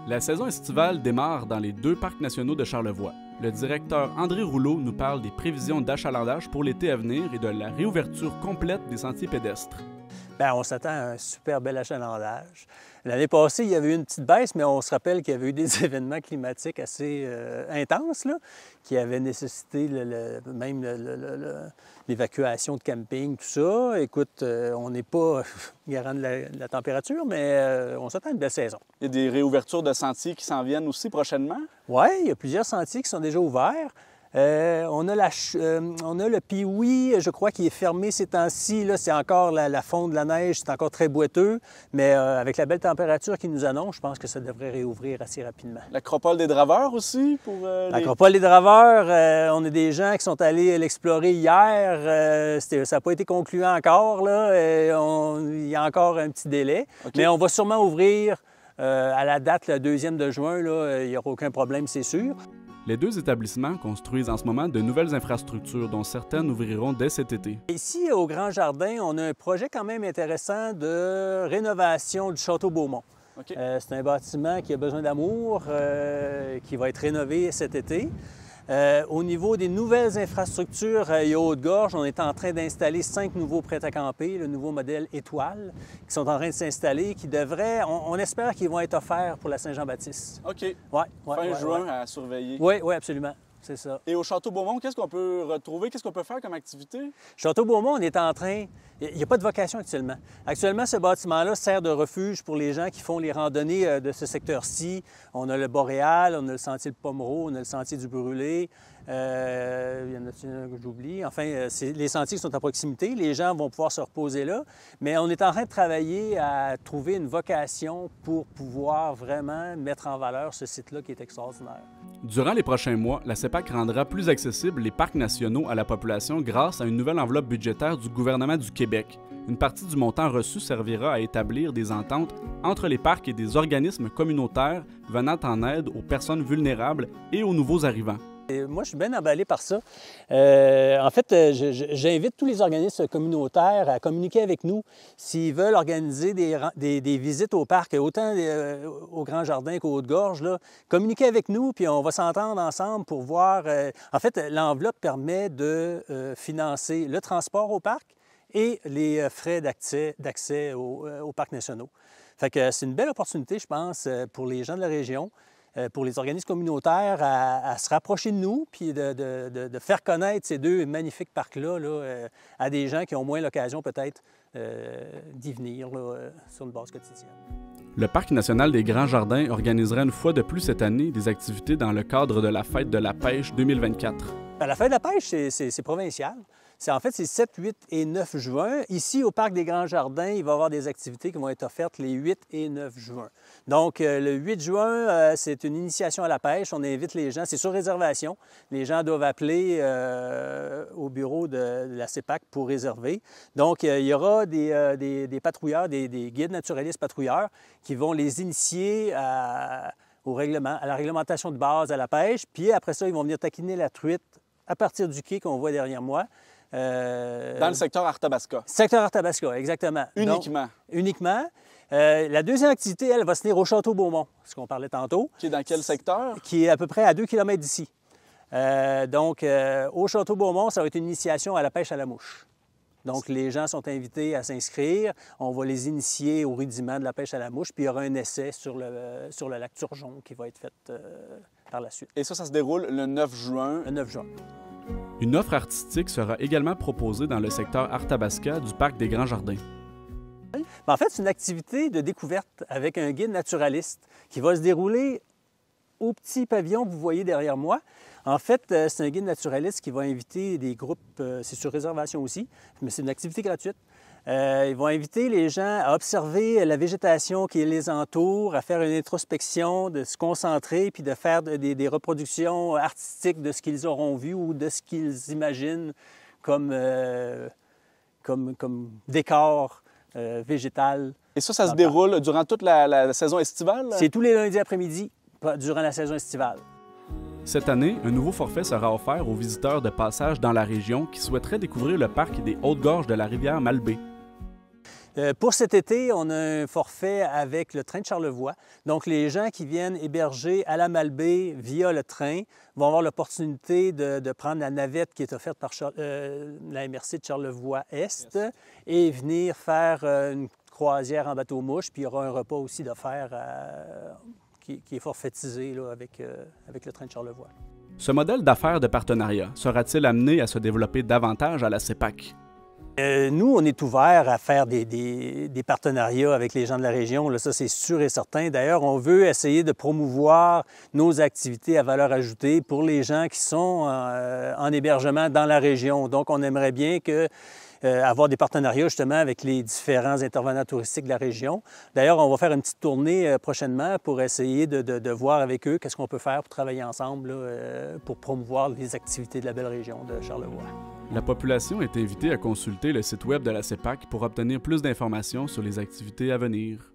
La saison estivale démarre dans les deux parcs nationaux de Charlevoix. Le directeur André Rouleau nous parle des prévisions d'achalandage pour l'été à venir et de la réouverture complète des sentiers pédestres. Bien, on s'attend à un super bel achalandage. L'année passée, il y avait eu une petite baisse, mais on se rappelle qu'il y avait eu des événements climatiques assez intenses là, qui avaient nécessité même l'évacuation de camping, tout ça. Écoute, on n'est pas garant de la température, mais on s'attend à une belle saison. Il y a des réouvertures de sentiers qui s'en viennent aussi prochainement? Oui, il y a plusieurs sentiers qui sont déjà ouverts. On a le Pee-Wee, je crois, qui est fermé ces temps-ci. Là, c'est encore la fonte de la neige, c'est encore très boiteux. Mais avec la belle température qui nous annonce, je pense que ça devrait réouvrir assez rapidement. L'Acropole des Draveurs aussi? L'Acropole des Draveurs, on a des gens qui sont allés l'explorer hier. Ça n'a pas été concluant encore. Là, il y a encore un petit délai. Okay. Mais on va sûrement ouvrir à la date, le 2e de juin. Là, il n'y aura aucun problème, c'est sûr. Les deux établissements construisent en ce moment de nouvelles infrastructures, dont certaines ouvriront dès cet été. Ici, au Grand Jardin, on a un projet quand même intéressant de rénovation du Château Beaumont. Okay. C'est un bâtiment qui a besoin d'amour, qui va être rénové cet été. Au niveau des nouvelles infrastructures à Haute-Gorge, on est en train d'installer 5 nouveaux prêts à camper, le nouveau modèle Étoile, qui sont en train de s'installer, qui devraient, on espère qu'ils vont être offerts pour la Saint-Jean-Baptiste. OK. Fin juin à surveiller. Oui, absolument. C'est ça. Et au Château Beaumont, qu'est-ce qu'on peut retrouver? Qu'est-ce qu'on peut faire comme activité? Château Beaumont, on est en train... Il n'y a pas de vocation actuellement. Actuellement, ce bâtiment-là sert de refuge pour les gens qui font les randonnées de ce secteur-ci. On a le Boréal, on a le sentier de Pomereau, on a le sentier du Brûlé. Il y en a que j'oublie. Enfin, les sentiers sont à proximité. Les gens vont pouvoir se reposer là. Mais on est en train de travailler à trouver une vocation pour pouvoir vraiment mettre en valeur ce site-là qui est extraordinaire. Durant les prochains mois, la CEPAC rendra plus accessibles les parcs nationaux à la population grâce à une nouvelle enveloppe budgétaire du gouvernement du Québec. Une partie du montant reçu servira à établir des ententes entre les parcs et des organismes communautaires venant en aide aux personnes vulnérables et aux nouveaux arrivants. Et moi, je suis bien emballé par ça. En fait, j'invite tous les organismes communautaires à communiquer avec nous s'ils veulent organiser des visites au parc, autant au Grand Jardin qu'au Haute-Gorge. Communiquez avec nous, puis on va s'entendre ensemble pour voir... En fait, l'enveloppe permet de financer le transport au parc et les frais d'accès aux parcs nationaux. Fait que c'est une belle opportunité, je pense, pour les gens de la région, pour les organismes communautaires à se rapprocher de nous puis de faire connaître ces deux magnifiques parcs-là à des gens qui ont moins l'occasion peut-être d'y venir sur une base quotidienne. Le Parc national des Grands Jardins organisera une fois de plus cette année des activités dans le cadre de la Fête de la pêche 2024. La Fête de la pêche, c'est provincial. En fait, c'est 7, 8 et 9 juin. Ici, au Parc des Grands Jardins, il va y avoir des activités qui vont être offertes les 8 et 9 juin. Donc, le 8 juin, c'est une initiation à la pêche. On invite les gens, c'est sur réservation. Les gens doivent appeler au bureau de la CEPAC pour réserver. Donc, il y aura des patrouilleurs, des guides naturalistes patrouilleurs qui vont les initier à la réglementation de base à la pêche. Puis après ça, ils vont venir taquiner la truite à partir du quai qu'on voit derrière moi. Dans le secteur Arthabasca. Secteur Arthabasca, exactement. Uniquement. Donc, uniquement. La deuxième activité, elle, va se tenir au Château Beaumont, ce qu'on parlait tantôt. Qui est dans quel secteur? Qui est à peu près à 2 km d'ici. Donc, au Château Beaumont, ça va être une initiation à la pêche à la mouche. Donc, les gens sont invités à s'inscrire. On va les initier au rudiment de la pêche à la mouche, puis il y aura un essai sur le lac Turgeon qui va être fait par la suite. Et ça se déroule le 9 juin? Le 9 juin. Une offre artistique sera également proposée dans le secteur Arthabasca du Parc des Grands Jardins. En fait, c'est une activité de découverte avec un guide naturaliste qui va se dérouler au petit pavillon que vous voyez derrière moi. En fait, c'est un guide naturaliste qui va inviter des groupes, c'est sur réservation aussi, mais c'est une activité gratuite. Ils vont inviter les gens à observer la végétation qui les entoure, à faire une introspection, de se concentrer, puis de faire des reproductions artistiques de ce qu'ils auront vu ou de ce qu'ils imaginent comme décor végétal. Et ça se déroule durant toute la saison estivale? C'est tous les lundis après-midi durant la saison estivale. Cette année, un nouveau forfait sera offert aux visiteurs de passage dans la région qui souhaiteraient découvrir le parc des Hautes-Gorges de la rivière Malbaie. Pour cet été, on a un forfait avec le train de Charlevoix. Donc, les gens qui viennent héberger à la Malbaie via le train vont avoir l'opportunité de prendre la navette qui est offerte par la MRC de Charlevoix-Est et venir faire une croisière en bateau-mouche. Puis, il y aura un repas aussi d'offert qui est forfaitisé là, avec le train de Charlevoix. Ce modèle d'affaires de partenariat sera-t-il amené à se développer davantage à la CEPAC? Nous, on est ouvert à faire des partenariats avec les gens de la région, là, ça c'est sûr et certain. D'ailleurs, on veut essayer de promouvoir nos activités à valeur ajoutée pour les gens qui sont en hébergement dans la région. Donc, on aimerait bien avoir des partenariats justement avec les différents intervenants touristiques de la région. D'ailleurs, on va faire une petite tournée prochainement pour essayer de voir avec eux qu'est-ce qu'on peut faire pour travailler ensemble là, pour promouvoir les activités de la belle région de Charlevoix. La population est invitée à consulter le site web de la CEPAC pour obtenir plus d'informations sur les activités à venir.